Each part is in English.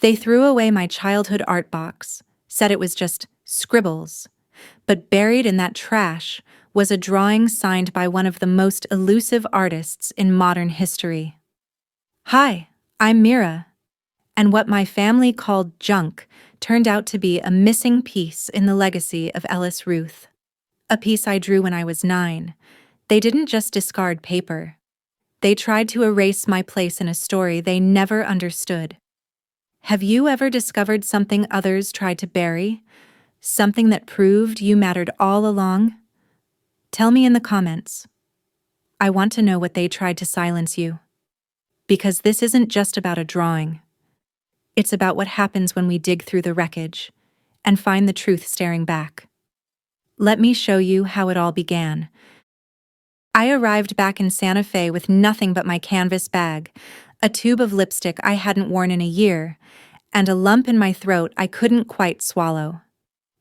They threw away my childhood art box, said it was just scribbles. But buried in that trash was a drawing signed by one of the most elusive artists in modern history. Hi, I'm Mira, and what my family called junk turned out to be a missing piece in the legacy of Ellis Ruth. A piece I drew when I was 9. They didn't just discard paper. They tried to erase my place in a story they never understood. Have you ever discovered something others tried to bury? Something that proved you mattered all along? Tell me in the comments. I want to know what they tried to silence you. Because this isn't just about a drawing. It's about what happens when we dig through the wreckage and find the truth staring back. Let me show you how it all began. I arrived back in Santa Fe with nothing but my canvas bag, a tube of lipstick I hadn't worn in a year, and a lump in my throat I couldn't quite swallow.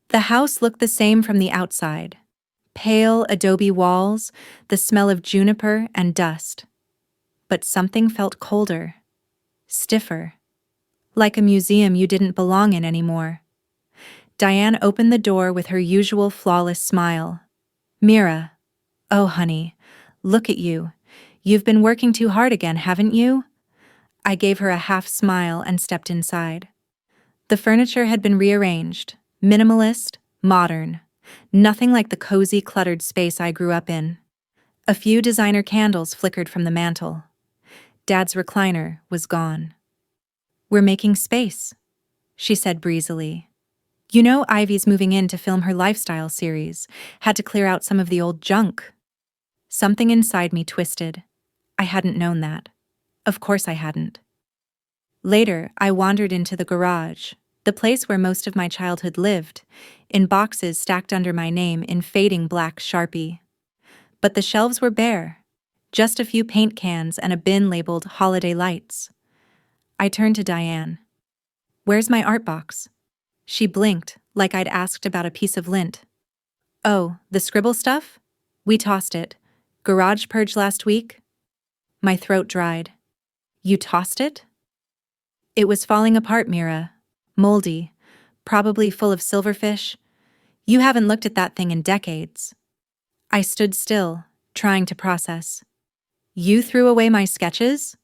The house looked the same from the outside. Pale adobe walls, the smell of juniper and dust. But something felt colder, stiffer, like a museum you didn't belong in anymore. Diane opened the door with her usual flawless smile. Mira, oh honey, look at you. You've been working too hard again, haven't you? I gave her a half smile and stepped inside. The furniture had been rearranged, minimalist, modern. Nothing like the cozy, cluttered space I grew up in. A few designer candles flickered from the mantel. Dad's recliner was gone. We're making space, she said breezily. You know Ivy's moving in to film her lifestyle series. Had to clear out some of the old junk. Something inside me twisted. I hadn't known that. Of course I hadn't. Later, I wandered into the garage, the place where most of my childhood lived, in boxes stacked under my name in fading black Sharpie. But the shelves were bare, just a few paint cans and a bin labeled Holiday Lights. I turned to Diane. Where's my art box? She blinked, like I'd asked about a piece of lint. Oh, the scribble stuff? We tossed it. Garage purge last week? My throat dried. You tossed it? It was falling apart, Mira. Moldy. Probably full of silverfish. You haven't looked at that thing in decades. I stood still, trying to process. You threw away my sketches?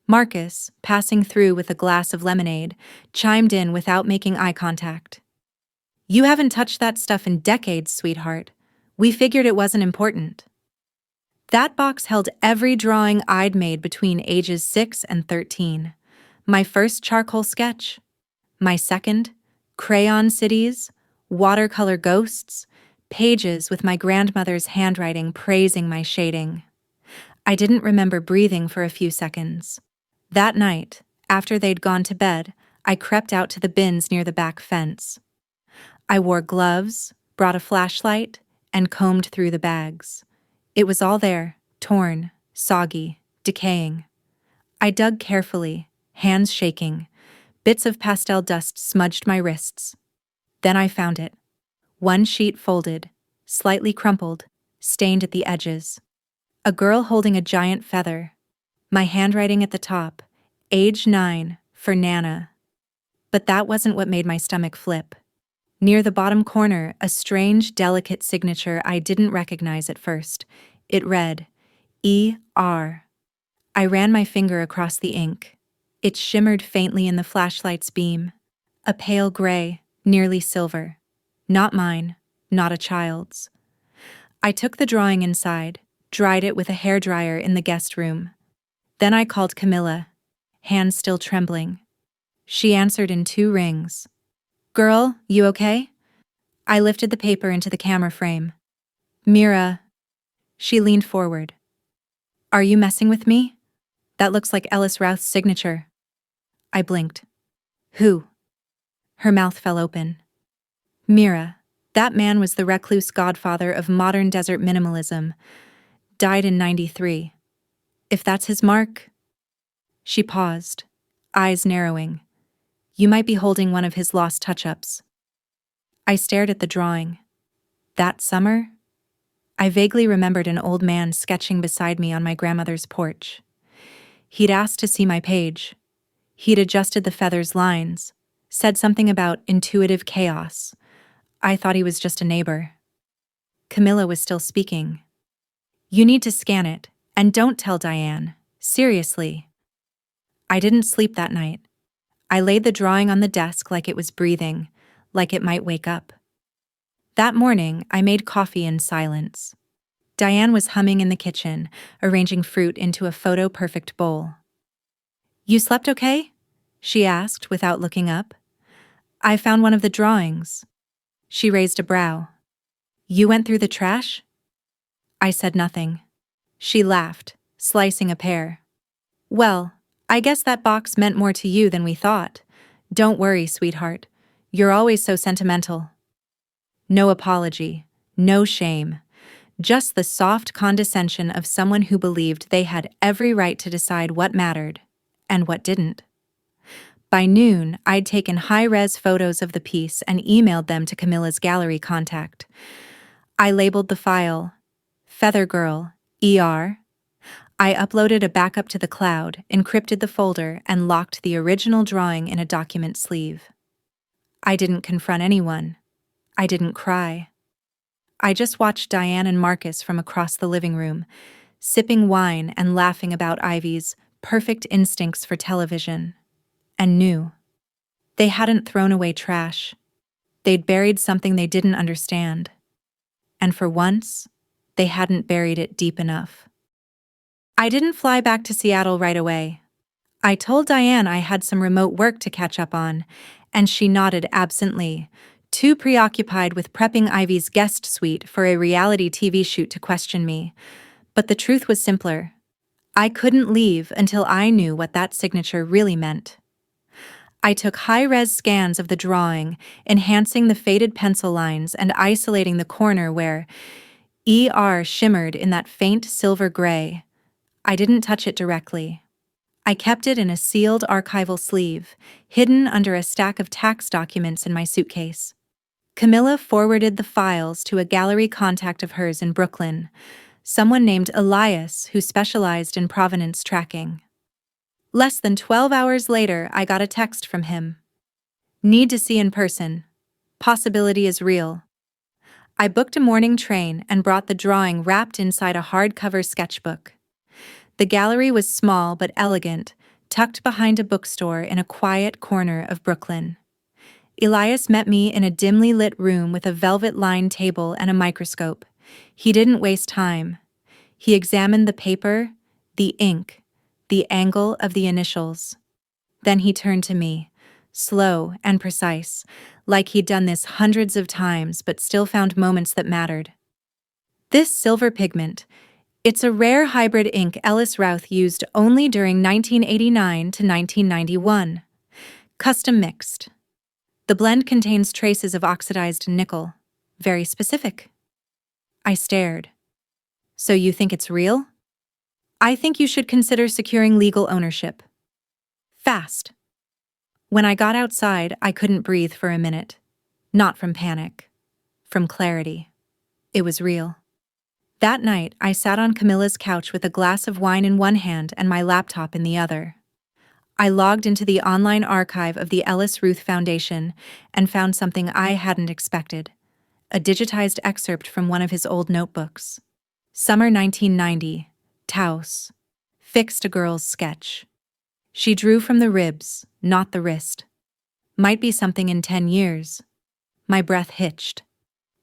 Marcus, passing through with a glass of lemonade, chimed in without making eye contact. You haven't touched that stuff in decades, sweetheart. We figured it wasn't important. That box held every drawing I'd made between ages 6 and 13. My first charcoal sketch. My second, crayon cities, watercolor ghosts, pages with my grandmother's handwriting praising my shading. I didn't remember breathing for a few seconds. That night, after they'd gone to bed, I crept out to the bins near the back fence. I wore gloves, brought a flashlight, and combed through the bags. It was all there, torn, soggy, decaying. I dug carefully, hands shaking. Bits of pastel dust smudged my wrists. Then I found it. One sheet folded, slightly crumpled, stained at the edges. A girl holding a giant feather. My handwriting at the top, age 9, for Nana. But that wasn't what made my stomach flip. Near the bottom corner, a strange, delicate signature I didn't recognize at first. It read, E.R. I ran my finger across the ink. It shimmered faintly in the flashlight's beam. A pale gray, nearly silver. Not mine, not a child's. I took the drawing inside, dried it with a hairdryer in the guest room. Then I called Camilla, hands still trembling. She answered in 2 rings. Girl, you okay? I lifted the paper into the camera frame. Mira. She leaned forward. Are you messing with me? That looks like Ellis Routh's signature. I blinked. Who? Her mouth fell open. Mira. That man was the recluse godfather of modern desert minimalism. Died in 93. If that's his mark... She paused, eyes narrowing. You might be holding one of his lost touch-ups. I stared at the drawing. That summer? I vaguely remembered an old man sketching beside me on my grandmother's porch. He'd asked to see my page. He'd adjusted the feather's lines, said something about intuitive chaos. I thought he was just a neighbor. Camilla was still speaking. You need to scan it, and don't tell Diane. Seriously. I didn't sleep that night. I laid the drawing on the desk like it was breathing, like it might wake up. That morning, I made coffee in silence. Diane was humming in the kitchen, arranging fruit into a photo-perfect bowl. You slept okay? She asked without looking up. I found one of the drawings. She raised a brow. You went through the trash? I said nothing. She laughed, slicing a pear. Well, I guess that box meant more to you than we thought. Don't worry, sweetheart. You're always so sentimental. No apology, no shame. Just the soft condescension of someone who believed they had every right to decide what mattered and what didn't. By noon, I'd taken high-res photos of the piece and emailed them to Camilla's gallery contact. I labeled the file, Feather Girl, ER. I uploaded a backup to the cloud, encrypted the folder, and locked the original drawing in a document sleeve. I didn't confront anyone. I didn't cry. I just watched Diane and Marcus from across the living room, sipping wine and laughing about Ivy's perfect instincts for television, and knew. They hadn't thrown away trash. They'd buried something they didn't understand. And for once, they hadn't buried it deep enough. I didn't fly back to Seattle right away. I told Diane I had some remote work to catch up on, and she nodded absently, too preoccupied with prepping Ivy's guest suite for a reality TV shoot to question me. But the truth was simpler. I couldn't leave until I knew what that signature really meant. I took high-res scans of the drawing, enhancing the faded pencil lines and isolating the corner where ER shimmered in that faint silver gray. I didn't touch it directly. I kept it in a sealed archival sleeve, hidden under a stack of tax documents in my suitcase. Camilla forwarded the files to a gallery contact of hers in Brooklyn, someone named Elias who specialized in provenance tracking. Less than 12 hours later, I got a text from him. Need to see in person. Possibility is real. I booked a morning train and brought the drawing wrapped inside a hardcover sketchbook. The gallery was small but elegant, tucked behind a bookstore in a quiet corner of Brooklyn. Elias met me in a dimly lit room with a velvet-lined table and a microscope. He didn't waste time. He examined the paper, the ink, the angle of the initials. Then he turned to me, slow and precise, like he'd done this hundreds of times but still found moments that mattered. This silver pigment, it's a rare hybrid ink Ellis Routh used only during 1989 to 1991. Custom mixed. The blend contains traces of oxidized nickel. Very specific. I stared. So you think it's real? I think you should consider securing legal ownership. Fast. When I got outside, I couldn't breathe for a minute. Not from panic. From clarity. It was real. That night, I sat on Camilla's couch with a glass of wine in one hand and my laptop in the other. I logged into the online archive of the Ellis Routh Foundation and found something I hadn't expected. A digitized excerpt from one of his old notebooks. Summer 1990. Taos. Fixed a girl's sketch. She drew from the ribs, not the wrist. Might be something in 10 years. My breath hitched.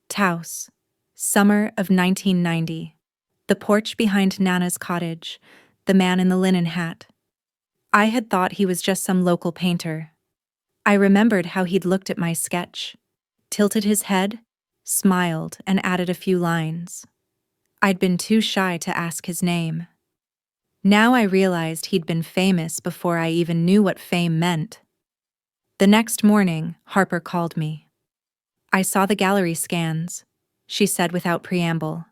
Taos. Summer of 1990. The porch behind Nana's cottage. The man in the linen hat. I had thought he was just some local painter. I remembered how he'd looked at my sketch, tilted his head, smiled, and added a few lines. I'd been too shy to ask his name. Now I realized he'd been famous before I even knew what fame meant. The next morning, Harper called me. I saw the gallery scans, she said without preamble.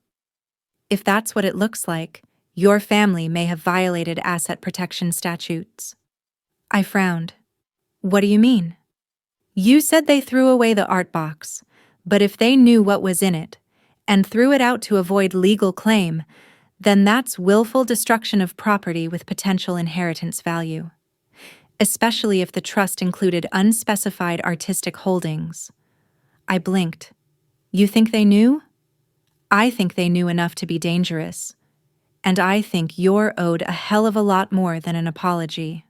If that's what it looks like, your family may have violated asset protection statutes. I frowned. What do you mean? You said they threw away the art box, but if they knew what was in it, and threw it out to avoid legal claim, then that's willful destruction of property with potential inheritance value. especially if the trust included unspecified artistic holdings. I blinked. You think they knew? I think they knew enough to be dangerous. And I think you're owed a hell of a lot more than an apology.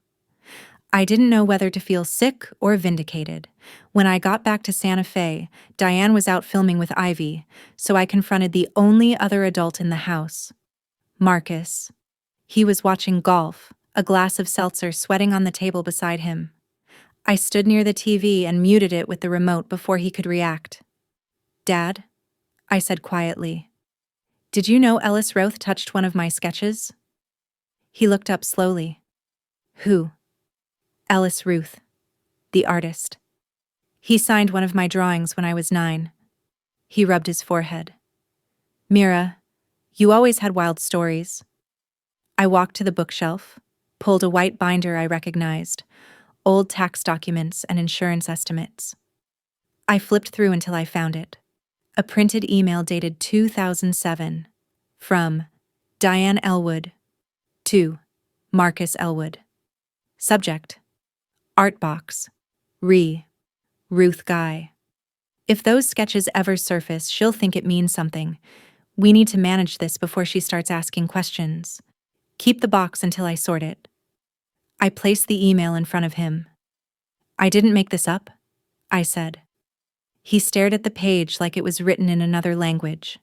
I didn't know whether to feel sick or vindicated. When I got back to Santa Fe, Diane was out filming with Ivy, so I confronted the only other adult in the house. Marcus. He was watching golf, a glass of seltzer sweating on the table beside him. I stood near the TV and muted it with the remote before he could react. Dad? I said quietly. Did you know Ellis Roth touched one of my sketches? He looked up slowly. Who? Ellis Ruth, the artist. He signed one of my drawings when I was 9. He rubbed his forehead. Mira, you always had wild stories. I walked to the bookshelf, pulled a white binder I recognized, old tax documents and insurance estimates. I flipped through until I found it. A printed email dated 2007 from Diane Elwood to Marcus Elwood. Subject: Art Box. Ruth Guy. If those sketches ever surface, she'll think it means something. We need to manage this before she starts asking questions. Keep the box until I sort it. I placed the email in front of him. I didn't make this up, I said. He stared at the page like it was written in another language.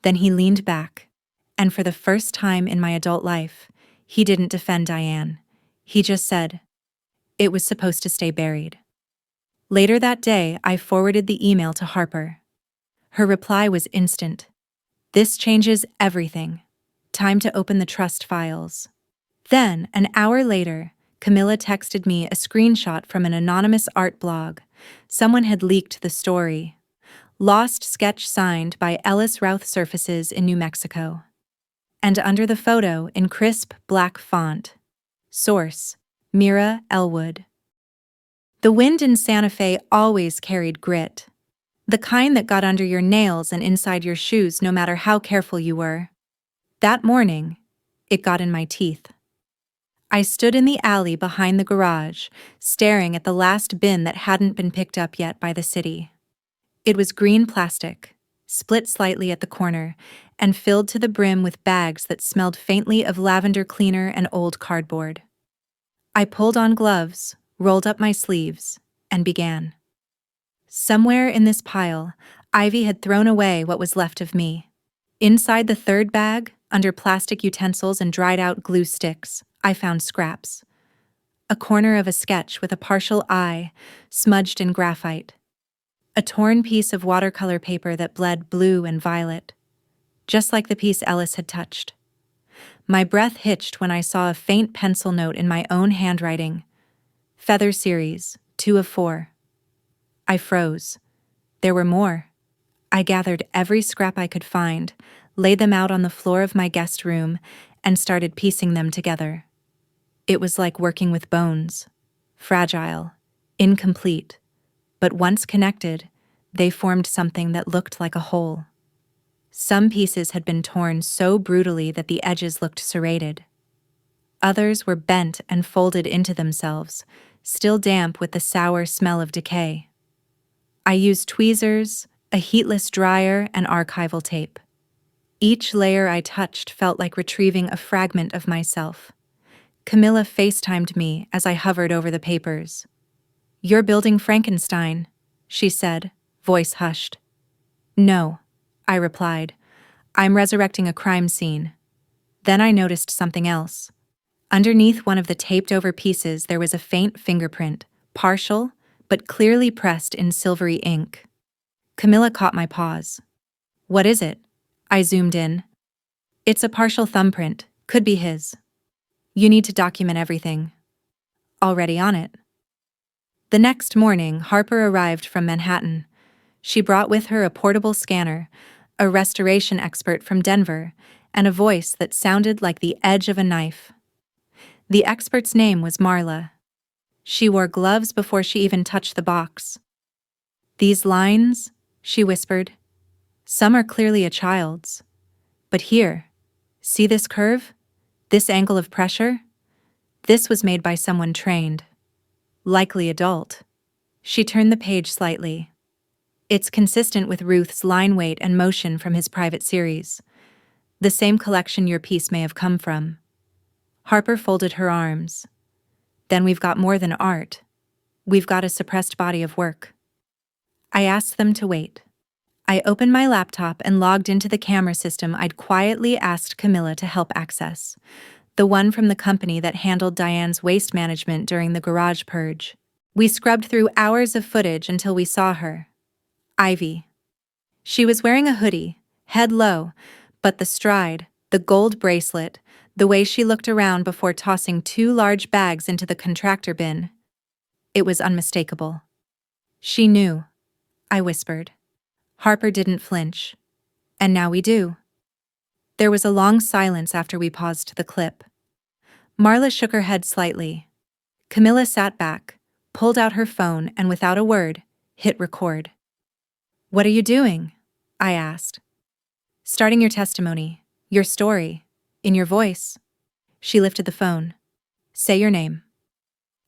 Then he leaned back, and for the first time in my adult life, he didn't defend Diane. He just said, it was supposed to stay buried. Later that day, I forwarded the email to Harper. Her reply was instant. This changes everything. Time to open the trust files. Then, an hour later, Camilla texted me a screenshot from an anonymous art blog. Someone had leaked the story. Lost sketch signed by Ellis Roth Surfaces in New Mexico. And under the photo, in crisp black font, source, Mira Elwood. The wind in Santa Fe always carried grit. The kind that got under your nails and inside your shoes no matter how careful you were. That morning, it got in my teeth. I stood in the alley behind the garage, staring at the last bin that hadn't been picked up yet by the city. It was green plastic, split slightly at the corner, and filled to the brim with bags that smelled faintly of lavender cleaner and old cardboard. I pulled on gloves, rolled up my sleeves, and began. Somewhere in this pile, Ivy had thrown away what was left of me. Inside the third bag, under plastic utensils and dried-out glue sticks, I found scraps. A corner of a sketch with a partial eye, smudged in graphite. A torn piece of watercolor paper that bled blue and violet, just like the piece Ellis had touched. My breath hitched when I saw a faint pencil note in my own handwriting. Feather Series, 2 of 4. I froze. There were more. I gathered every scrap I could find, laid them out on the floor of my guest room, and started piecing them together. It was like working with bones. Fragile, incomplete, but once connected, they formed something that looked like a whole. Some pieces had been torn so brutally that the edges looked serrated. Others were bent and folded into themselves, still damp with the sour smell of decay. I used tweezers, a heatless dryer, and archival tape. Each layer I touched felt like retrieving a fragment of myself. Camilla FaceTimed me as I hovered over the papers. "You're building Frankenstein," she said, voice hushed. "No," I replied. "I'm resurrecting a crime scene." Then I noticed something else. Underneath one of the taped-over pieces there was a faint fingerprint, partial, but clearly pressed in silvery ink. Camilla caught my pause. "What is it?" I zoomed in. "It's a partial thumbprint. Could be his. You need to document everything." Already on it. The next morning, Harper arrived from Manhattan. She brought with her a portable scanner, a restoration expert from Denver, and a voice that sounded like the edge of a knife. The expert's name was Marla. She wore gloves before she even touched the box. "These lines," she whispered, "some are clearly a child's. But here, see this curve? This angle of pressure? This was made by someone trained." Likely adult. She turned the page slightly. It's consistent with Ruth's line weight and motion from his private series. The same collection your piece may have come from. Harper folded her arms. Then we've got more than art. We've got a suppressed body of work. I asked them to wait. I opened my laptop and logged into the camera system I'd quietly asked Camilla to help access. The one from the company that handled Diane's waste management during the garage purge. We scrubbed through hours of footage until we saw her. Ivy. She was wearing a hoodie, head low, but the stride, the gold bracelet, the way she looked around before tossing 2 large bags into the contractor bin. It was unmistakable. She knew. I whispered. Harper didn't flinch. And now we do. There was a long silence after we paused the clip. Marla shook her head slightly. Camilla sat back, pulled out her phone, and without a word, hit record. "What are you doing?" I asked. "Starting your testimony, your story, in your voice." She lifted the phone. "Say your name."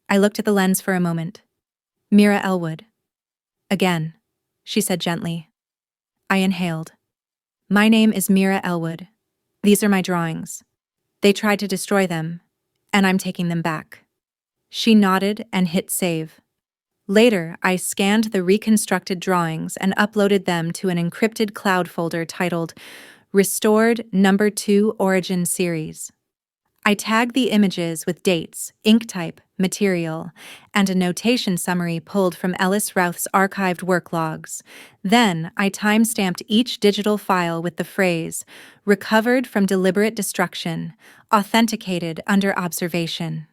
I looked at the lens for a moment. "Mira Elwood." "Again," she said gently. I inhaled. "My name is Mira Elwood. These are my drawings. They tried to destroy them, and I'm taking them back." She nodded and hit save. Later, I scanned the reconstructed drawings and uploaded them to an encrypted cloud folder titled Restored Number 2 Origin Series. I tagged the images with dates, ink type, material, and a notation summary pulled from Ellis Routh's archived work logs. Then, I time-stamped each digital file with the phrase, "Recovered from deliberate destruction, authenticated under observation."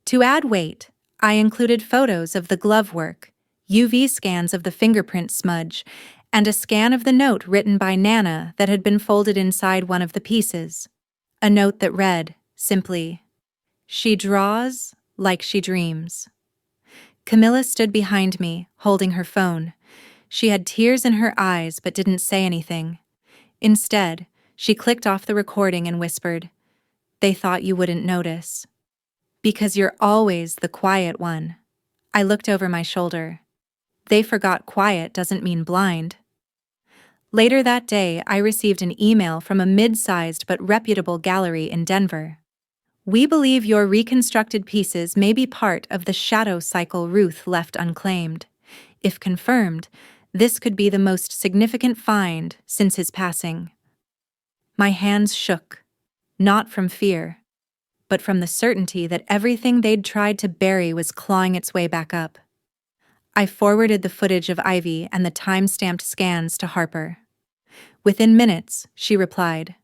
To add weight, I included photos of the glove work, UV scans of the fingerprint smudge, and a scan of the note written by Nana that had been folded inside one of the pieces. A note that read, simply, "She draws like she dreams." Camilla stood behind me, holding her phone. She had tears in her eyes but didn't say anything. Instead, she clicked off the recording and whispered, "They thought you wouldn't notice. Because you're always the quiet one." I looked over my shoulder. They forgot quiet doesn't mean blind. Later that day, I received an email from a mid-sized but reputable gallery in Denver. "We believe your reconstructed pieces may be part of the shadow cycle Ruth left unclaimed. If confirmed, this could be the most significant find since his passing." My hands shook, not from fear, but from the certainty that everything they'd tried to bury was clawing its way back up. I forwarded the footage of Ivy and the time-stamped scans to Harper. Within minutes, she replied,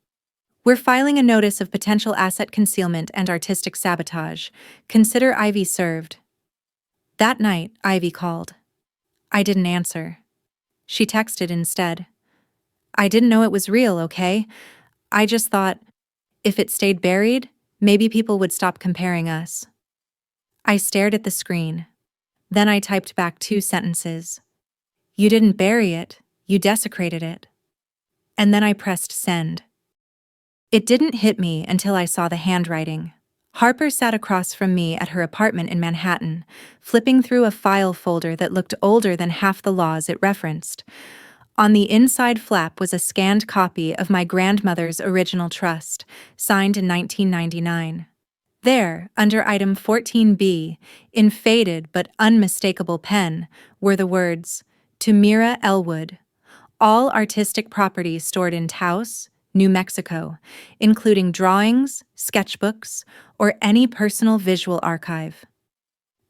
"We're filing a notice of potential asset concealment and artistic sabotage. Consider Ivy served." That night, Ivy called. I didn't answer. She texted instead. "I didn't know it was real, okay? I just thought, if it stayed buried, maybe people would stop comparing us." I stared at the screen. Then I typed back 2 sentences. "You didn't bury it, you desecrated it." And then I pressed send. It didn't hit me until I saw the handwriting. Harper sat across from me at her apartment in Manhattan, flipping through a file folder that looked older than half the laws it referenced. On the inside flap was a scanned copy of my grandmother's original trust, signed in 1999. There, under item 14B, in faded but unmistakable pen, were the words, "To Mira Elwood. All artistic property stored in Taos, New Mexico, including drawings, sketchbooks, or any personal visual archive."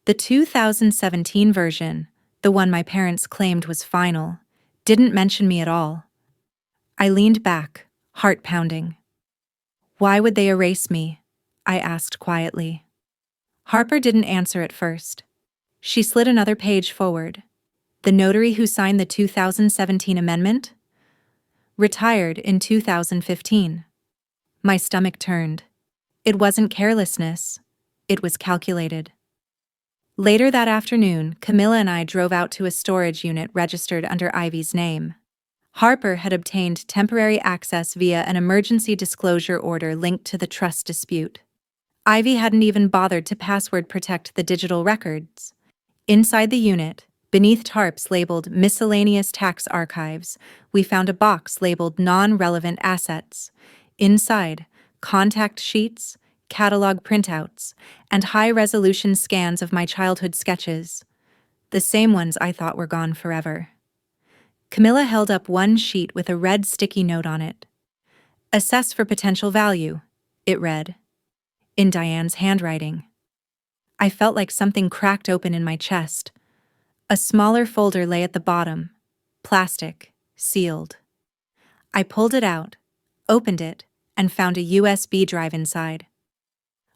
The 2017 version, the one my parents claimed was final, didn't mention me at all. I leaned back, heart pounding. "Why would they erase me?" I asked quietly. Harper didn't answer at first. She slid another page forward. "The notary who signed the 2017 amendment? Retired in 2015. My stomach turned. It wasn't carelessness. It was calculated. Later that afternoon, Camilla and I drove out to a storage unit registered under Ivy's name. Harper had obtained temporary access via an emergency disclosure order linked to the trust dispute. Ivy hadn't even bothered to password protect the digital records. Inside the unit, beneath tarps labeled Miscellaneous Tax Archives, we found a box labeled Non-Relevant Assets. Inside, contact sheets, catalog printouts, and high-resolution scans of my childhood sketches. The same ones I thought were gone forever. Camilla held up one sheet with a red sticky note on it. "Assess for potential value," it read, in Diane's handwriting. I felt like something cracked open in my chest. A smaller folder lay at the bottom, plastic, sealed. I pulled it out, opened it, and found a USB drive inside.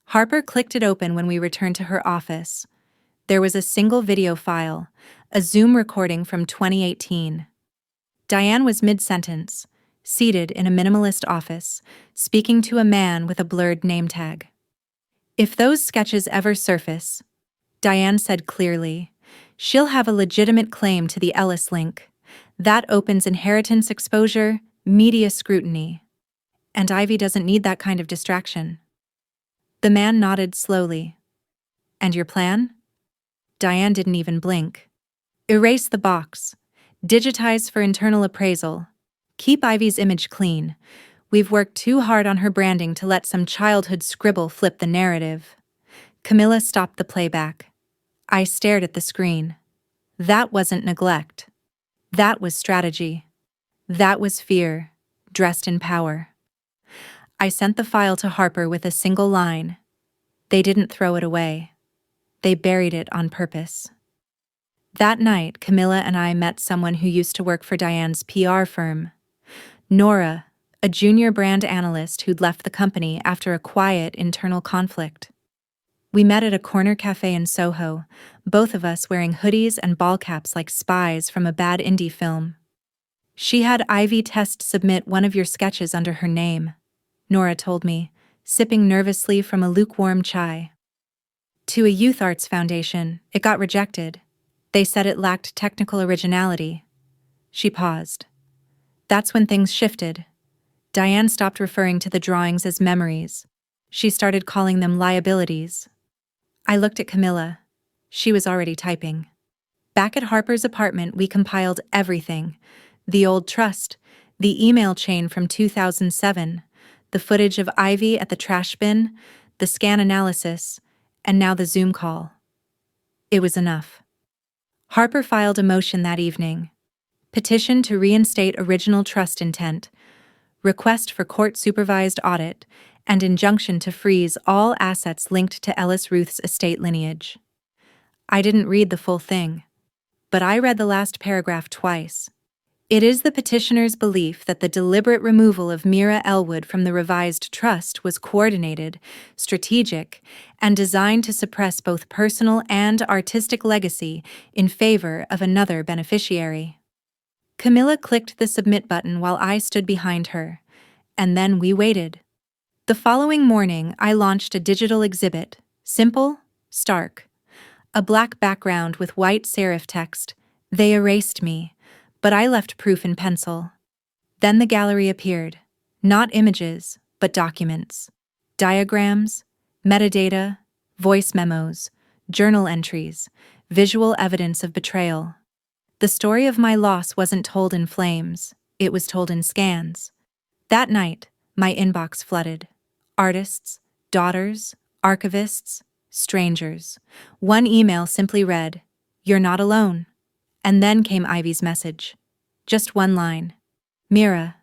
Harper clicked it open when we returned to her office. There was a single video file, a Zoom recording from 2018. Diane was mid-sentence, seated in a minimalist office, speaking to a man with a blurred name tag. "If those sketches ever surface," Diane said clearly, "she'll have a legitimate claim to the Ellis link. That opens inheritance exposure, media scrutiny. And Ivy doesn't need that kind of distraction." The man nodded slowly. "And your plan?" Diane didn't even blink. "Erase the box. Digitize for internal appraisal. Keep Ivy's image clean. We've worked too hard on her branding to let some childhood scribble flip the narrative." Camilla stopped the playback. I stared at the screen. That wasn't neglect. That was strategy. That was fear, dressed in power. I sent the file to Harper with a single line. They didn't throw it away. They buried it on purpose. That night, Camilla and I met someone who used to work for Diane's PR firm. Nora, a junior brand analyst who'd left the company after a quiet internal conflict. We met at a corner cafe in Soho, both of us wearing hoodies and ball caps like spies from a bad indie film. "She had Ivy Test submit one of your sketches under her name," Nora told me, sipping nervously from a lukewarm chai. "To a youth arts foundation, it got rejected. They said it lacked technical originality." She paused. That's when things shifted. Diane stopped referring to the drawings as memories. She started calling them liabilities. I looked at Camilla. She was already typing. Back at Harper's apartment, we compiled everything. The old trust, the email chain from 2007, the footage of Ivy at the trash bin, the scan analysis, and now the Zoom call. It was enough. Harper filed a motion that evening. Petition to reinstate original trust intent, request for court-supervised audit, and injunction to freeze all assets linked to Ellis Ruth's estate lineage. I didn't read the full thing, but I read the last paragraph twice. It is the petitioner's belief that the deliberate removal of Mira Elwood from the revised trust was coordinated, strategic, and designed to suppress both personal and artistic legacy in favor of another beneficiary. Camilla clicked the submit button while I stood behind her, and then we waited. The following morning, I launched a digital exhibit, simple, stark. A black background with white serif text. "They erased me, but I left proof in pencil." Then the gallery appeared. Not images, but documents. Diagrams, metadata, voice memos, journal entries, visual evidence of betrayal. The story of my loss wasn't told in flames, it was told in scans. That night, my inbox flooded. Artists, daughters, archivists, strangers. One email simply read, "You're not alone." And then came Ivy's message. Just one line. "Mira,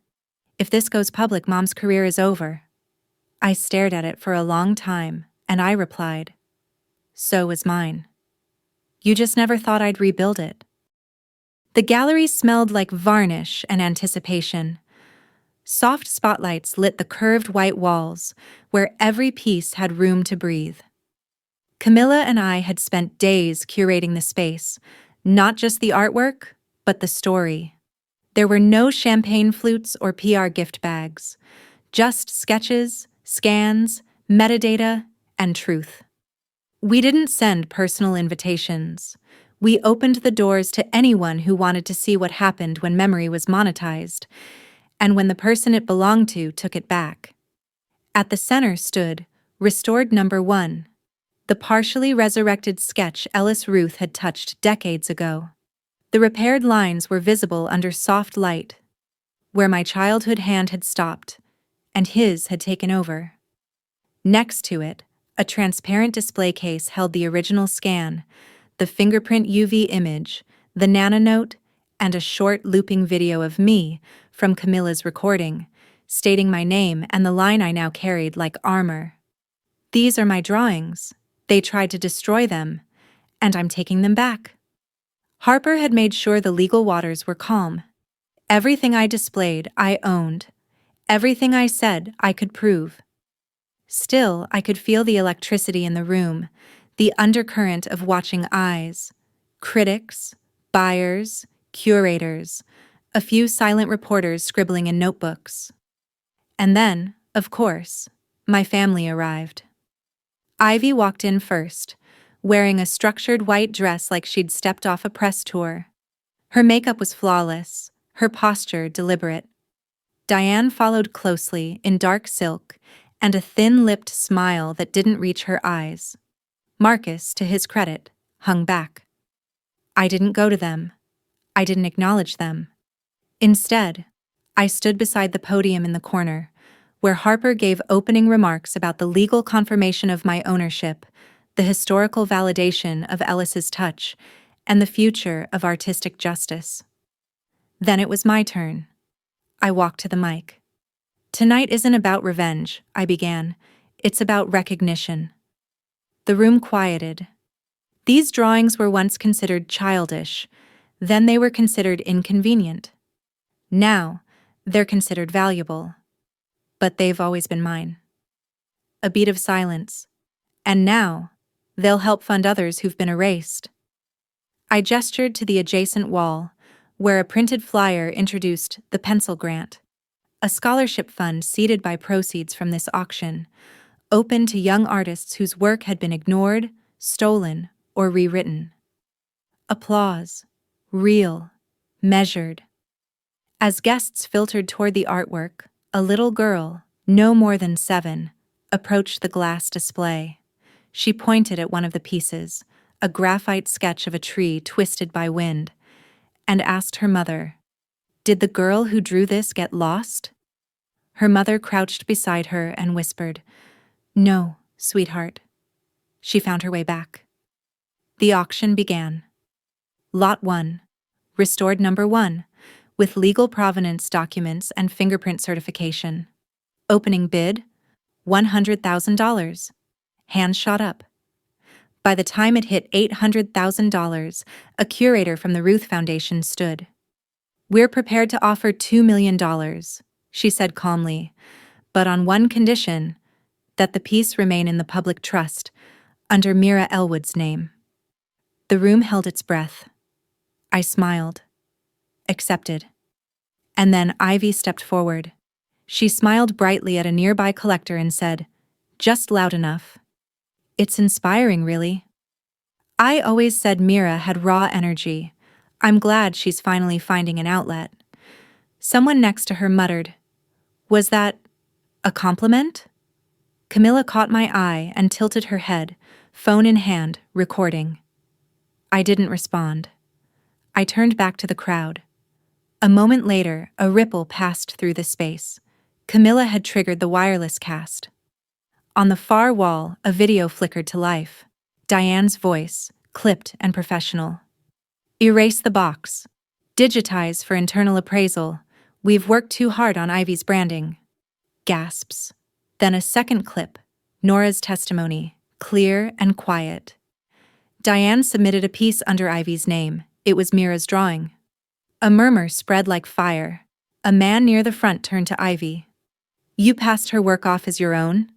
if this goes public, Mom's career is over." I stared at it for a long time, and I replied, "So was mine. You just never thought I'd rebuild it." The gallery smelled like varnish and anticipation. Soft spotlights lit the curved white walls, where every piece had room to breathe. Camilla and I had spent days curating the space, not just the artwork, but the story. There were no champagne flutes or PR gift bags, just sketches, scans, metadata, and truth. We didn't send personal invitations. We opened the doors to anyone who wanted to see what happened when memory was monetized, and when the person it belonged to took it back. At the center stood, Restored number 1. The partially resurrected sketch Ellis Ruth had touched decades ago. The repaired lines were visible under soft light, where my childhood hand had stopped, and his had taken over. Next to it, a transparent display case held the original scan, the fingerprint UV image, the nananote, and a short looping video of me from Camilla's recording, stating my name and the line I now carried like armor. These are my drawings. They tried to destroy them, and I'm taking them back. Harper had made sure the legal waters were calm. Everything I displayed, I owned. Everything I said, I could prove. Still, I could feel the electricity in the room, the undercurrent of watching eyes. Critics, buyers, curators, a few silent reporters scribbling in notebooks. And then, of course, my family arrived. Ivy walked in first, wearing a structured white dress like she'd stepped off a press tour. Her makeup was flawless, her posture deliberate. Diane followed closely in dark silk and a thin-lipped smile that didn't reach her eyes. Marcus, to his credit, hung back. I didn't go to them. I didn't acknowledge them. Instead, I stood beside the podium in the corner, where Harper gave opening remarks about the legal confirmation of my ownership, the historical validation of Ellis's touch, and the future of artistic justice. Then it was my turn. I walked to the mic. Tonight isn't about revenge, I began. It's about recognition. The room quieted. These drawings were once considered childish, then they were considered inconvenient. Now, they're considered valuable. But they've always been mine. A beat of silence. And now, they'll help fund others who've been erased. I gestured to the adjacent wall, where a printed flyer introduced the Pencil Grant, a scholarship fund seeded by proceeds from this auction, open to young artists whose work had been ignored, stolen, or rewritten. Applause. Real. Measured. As guests filtered toward the artwork, a little girl, no more than 7, approached the glass display. She pointed at one of the pieces, a graphite sketch of a tree twisted by wind, and asked her mother, "Did the girl who drew this get lost?" Her mother crouched beside her and whispered, "No, sweetheart." She found her way back. The auction began. Lot 1, restored number 1, with legal provenance documents and fingerprint certification. Opening bid, $100,000. Hands shot up. By the time it hit $800,000, a curator from the Ruth Foundation stood. "We're prepared to offer $2 million, she said calmly, but on one condition, that the piece remain in the public trust, under Mira Elwood's name." The room held its breath. I smiled. Accepted. And then Ivy stepped forward. She smiled brightly at a nearby collector and said, "Just loud enough." "It's inspiring, really." I always said Mira had raw energy. I'm glad she's finally finding an outlet. Someone next to her muttered, "Was that a compliment?" Camilla caught my eye and tilted her head, phone in hand, recording. I didn't respond. I turned back to the crowd. A moment later, a ripple passed through the space. Camilla had triggered the wireless cast. On the far wall, a video flickered to life. Diane's voice, clipped and professional. "Erase the box. Digitize for internal appraisal. We've worked too hard on Ivy's branding." Gasps. Then a second clip, Nora's testimony, clear and quiet. Diane submitted a piece under Ivy's name. It was Mira's drawing. A murmur spread like fire. A man near the front turned to Ivy. "You passed her work off as your own?"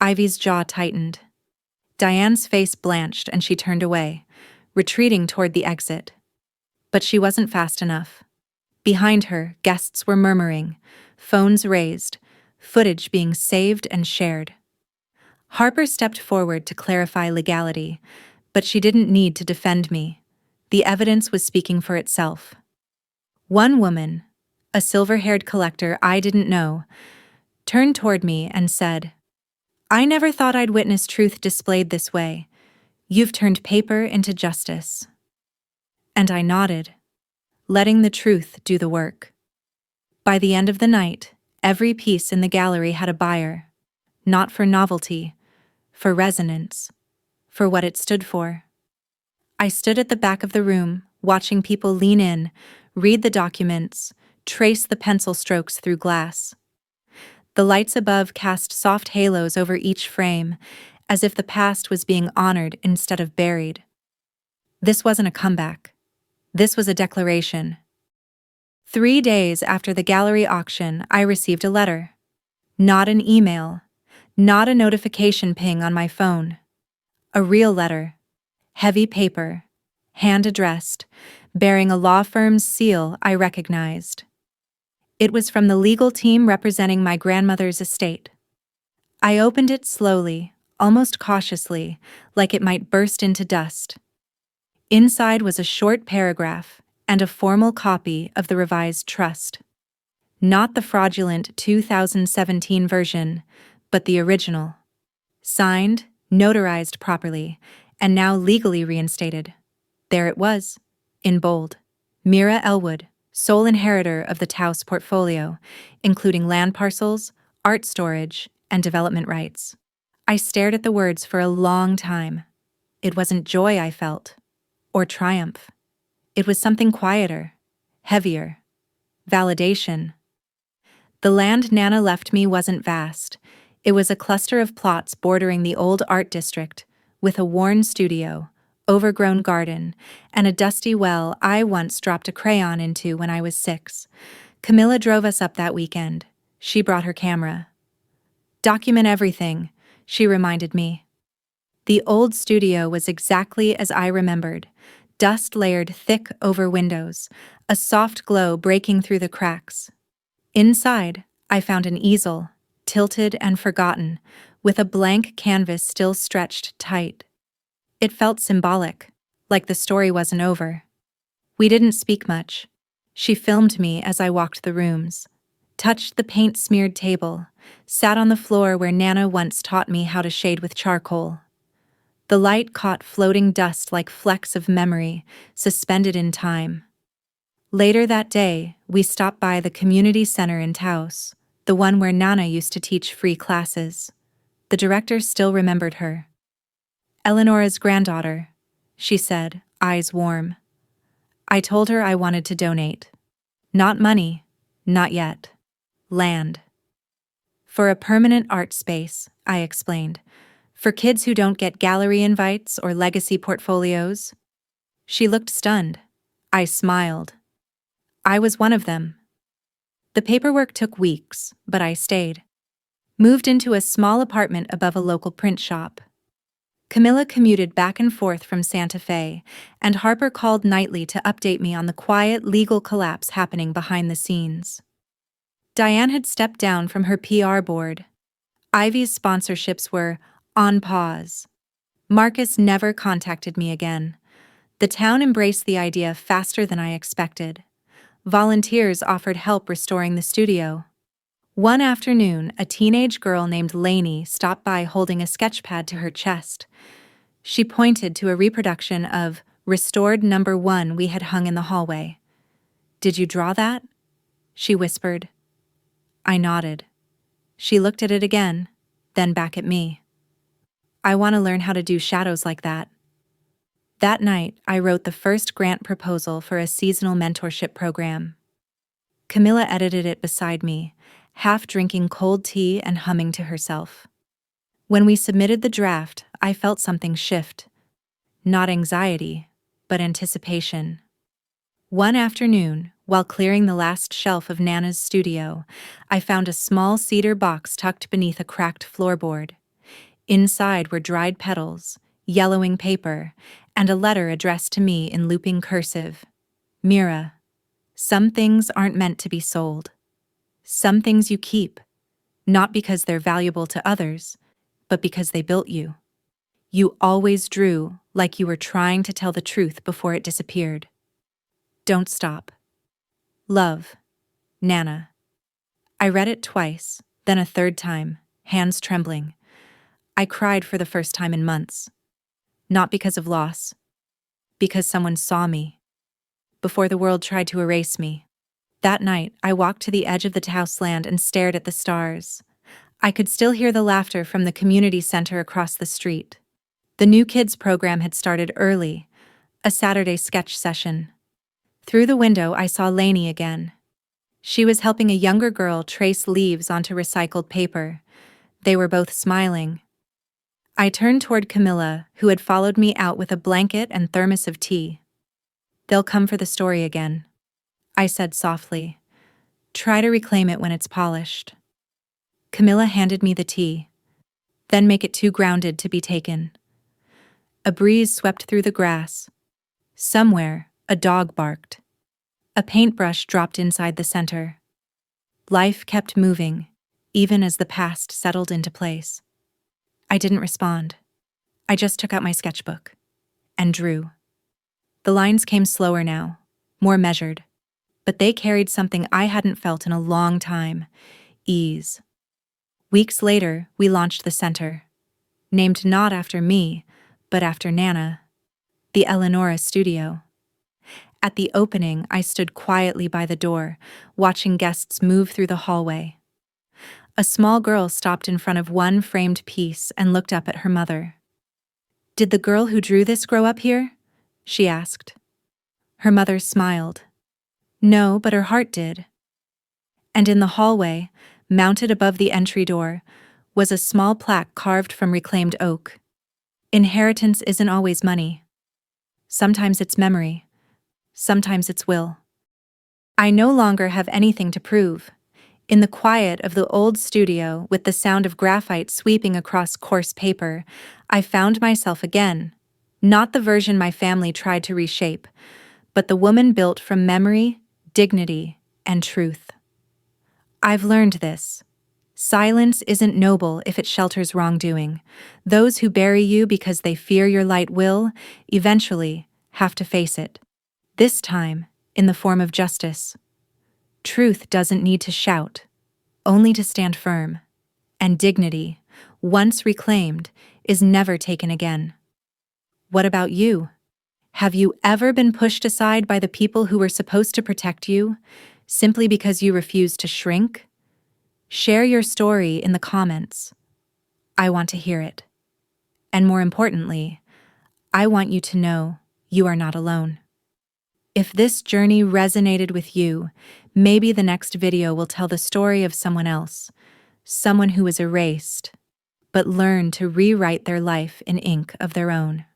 Ivy's jaw tightened. Diane's face blanched and she turned away, retreating toward the exit. But she wasn't fast enough. Behind her, guests were murmuring, phones raised, footage being saved and shared. Harper stepped forward to clarify legality, but she didn't need to defend me. The evidence was speaking for itself. One woman, a silver-haired collector I didn't know, turned toward me and said, I never thought I'd witness truth displayed this way. You've turned paper into justice. And I nodded, letting the truth do the work. By the end of the night, every piece in the gallery had a buyer, not for novelty, for resonance, for what it stood for. I stood at the back of the room, watching people lean in, read the documents, trace the pencil strokes through glass. The lights above cast soft halos over each frame, as if the past was being honored instead of buried. This wasn't a comeback. This was a declaration. 3 days after the gallery auction, I received a letter. Not an email, not a notification ping on my phone. A real letter. Heavy paper, hand-addressed, bearing a law firm's seal I recognized. It was from the legal team representing my grandmother's estate. I opened it slowly, almost cautiously, like it might burst into dust. Inside was a short paragraph and a formal copy of the revised trust. Not the fraudulent 2017 version, but the original. Signed, notarized properly, and now legally reinstated. There it was, in bold. Mira Elwood, sole inheritor of the Taos portfolio, including land parcels, art storage, and development rights. I stared at the words for a long time. It wasn't joy I felt, or triumph. It was something quieter, heavier. Validation. The land Nana left me wasn't vast. It was a cluster of plots bordering the old art district, with a worn studio, overgrown garden, and a dusty well I once dropped a crayon into when I was 6. Camilla drove us up that weekend. She brought her camera. "Document everything," she reminded me. The old studio was exactly as I remembered, dust layered thick over windows, a soft glow breaking through the cracks. Inside, I found an easel, tilted and forgotten, with a blank canvas still stretched tight. It felt symbolic, like the story wasn't over. We didn't speak much. She filmed me as I walked the rooms, touched the paint-smeared table, sat on the floor where Nana once taught me how to shade with charcoal. The light caught floating dust like flecks of memory, suspended in time. Later that day, we stopped by the community center in Taos, the one where Nana used to teach free classes. The director still remembered her. "Eleonora's granddaughter," she said, eyes warm. I told her I wanted to donate. Not money, not yet. Land. For a permanent art space, I explained. For kids who don't get gallery invites or legacy portfolios. She looked stunned. I smiled. I was one of them. The paperwork took weeks, but I stayed. Moved into a small apartment above a local print shop. Camilla commuted back and forth from Santa Fe, and Harper called nightly to update me on the quiet legal collapse happening behind the scenes. Diane had stepped down from her PR board. Ivy's sponsorships were on pause. Marcus never contacted me again. The town embraced the idea faster than I expected. Volunteers offered help restoring the studio. One afternoon, a teenage girl named Lainey stopped by holding a sketchpad to her chest. She pointed to a reproduction of Restored Number 1 we had hung in the hallway. "Did you draw that?" she whispered. I nodded. She looked at it again, then back at me. "I want to learn how to do shadows like that." That night, I wrote the first grant proposal for a seasonal mentorship program. Camilla edited it beside me, half drinking cold tea and humming to herself. When we submitted the draft, I felt something shift. Not anxiety, but anticipation. One afternoon, while clearing the last shelf of Nana's studio, I found a small cedar box tucked beneath a cracked floorboard. Inside were dried petals, yellowing paper, and a letter addressed to me in looping cursive. "Mira, some things aren't meant to be sold. Some things you keep, not because they're valuable to others, but because they built you. You always drew like you were trying to tell the truth before it disappeared. Don't stop. Love, Nana." I read it twice, then a third time, hands trembling. I cried for the first time in months. Not because of loss, because someone saw me, before the world tried to erase me. That night, I walked to the edge of the houseland and stared at the stars. I could still hear the laughter from the community center across the street. The new kids program had started early, a Saturday sketch session. Through the window, I saw Lainey again. She was helping a younger girl trace leaves onto recycled paper. They were both smiling. I turned toward Camilla, who had followed me out with a blanket and thermos of tea. "They'll come for the story again," I said softly. "Try to reclaim it when it's polished." Camilla handed me the tea. "Then make it too grounded to be taken." A breeze swept through the grass. Somewhere, a dog barked. A paintbrush dropped inside the center. Life kept moving, even as the past settled into place. I didn't respond. I just took out my sketchbook and drew. The lines came slower now, more measured, but they carried something I hadn't felt in a long time: ease. Weeks later, we launched the center, named not after me, but after Nana, the Eleonora Studio. At the opening, I stood quietly by the door, watching guests move through the hallway. A small girl stopped in front of one framed piece and looked up at her mother. "Did the girl who drew this grow up here?" she asked. Her mother smiled. "No, but her heart did." And in the hallway, mounted above the entry door, was a small plaque carved from reclaimed oak. "Inheritance isn't always money. Sometimes it's memory. Sometimes it's will." I no longer have anything to prove. In the quiet of the old studio, with the sound of graphite sweeping across coarse paper, I found myself again. Not the version my family tried to reshape, but the woman built from memory, dignity, and truth. I've learned this. Silence isn't noble if it shelters wrongdoing. Those who bury you because they fear your light will, eventually, have to face it. This time, in the form of justice. Truth doesn't need to shout, only to stand firm. And dignity, once reclaimed, is never taken again. What about you? Have you ever been pushed aside by the people who were supposed to protect you, simply because you refused to shrink? Share your story in the comments. I want to hear it. And more importantly, I want you to know you are not alone. If this journey resonated with you, maybe the next video will tell the story of someone else, someone who was erased, but learned to rewrite their life in ink of their own.